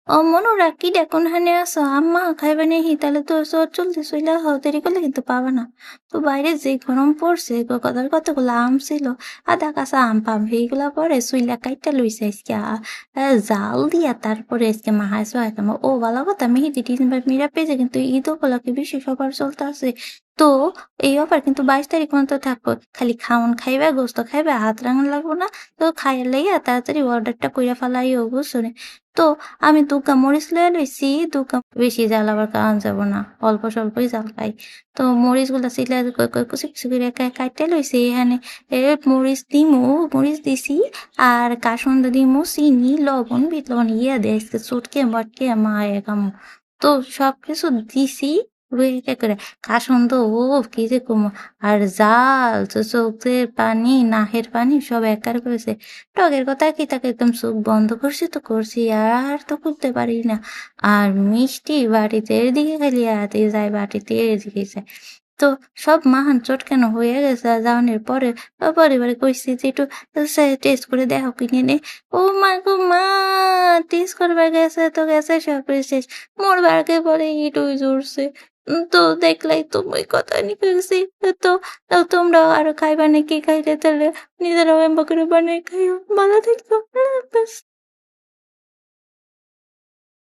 মনুরা কি দেখুন হানে আসো আম্মা খাইবে নাহি তাহলে তো চলতে চইলা হও দেরি করলে কিন্তু পাবা না। তো বাইরে যে গরম পড়ছে কথার কতগুলো আম ছিল আধা কাঁচা আম পাম এইগুলা পরে চুইলা কাইটা লইছে আজকে জাল দিয়া তারপরে আজকে মাহায় সোয়া খামো ও ভালো কথা মেহেদি ডিসেম্বর মিরা পেয়েছে কিন্তু ঈদ উপলক্ষে বিশেষ অফার চলতে আছে। তো এই অফার কিন্তু 22 তারিখ পর্যন্ত থাকবো খালি খাওন খাইবা গোস্ত খাইবা হাত রাঙান লাগবো না। তো খাইয়া লইয়া তাড়াতাড়ি অর্ডারটা কইরা ফেলাইও বুঝছো নে? তো আমি ২ কাপ মরিচ লইয়া লইছি, ২ কাপ বেশি জাল আবার খাওয়ান যাব না। অল্প স্বল্পই জাল খাই। তো মরিচগুলা ছিলা কুচি, কুচি করে কাইট্টা লইছি। এখানে মরিচ দিমু, মরিচ দিছি আর কাসুন্দ দিমু, চিনি, লবণ, বিট লবণ ইয়া দিয়ে আজকে চটকে মটকে মাখাইয়া খামু। তো সবকিছু দিছি করে কাসুন্দ কি যে কমু আর জাল চোখের পানি, নাকের পানি সব একার করেছে। টকের কথা কি তাকে একদম চোখ বন্ধ করছি তো করছি আর তো করতে পারি না। আর মিষ্টি বাটিতে এদিকে খালি হাতে যায় বাটিতে এদিকে যায়। তো সব মাহান চটকানো হয়ে গেছে যাওয়ানোর পরে পরিবারে কইছি যে একটু টেস্ট করে দেখো কিনে নে। ও মা গো মা টেস্ট করবার গেছে তো গেছে সব শেষ মোর বারকে পরে ইটু জুড়ছে। তো দেখলাই তুমি ওই কথা নিয়ে গেছি। তো তোমরা আরো খাইবা নাকি খাইলে তাহলে নিজেরাও এম্বা করে বানিয়ে খাইও ভালো থাকো আল্লাহ হাফেজ।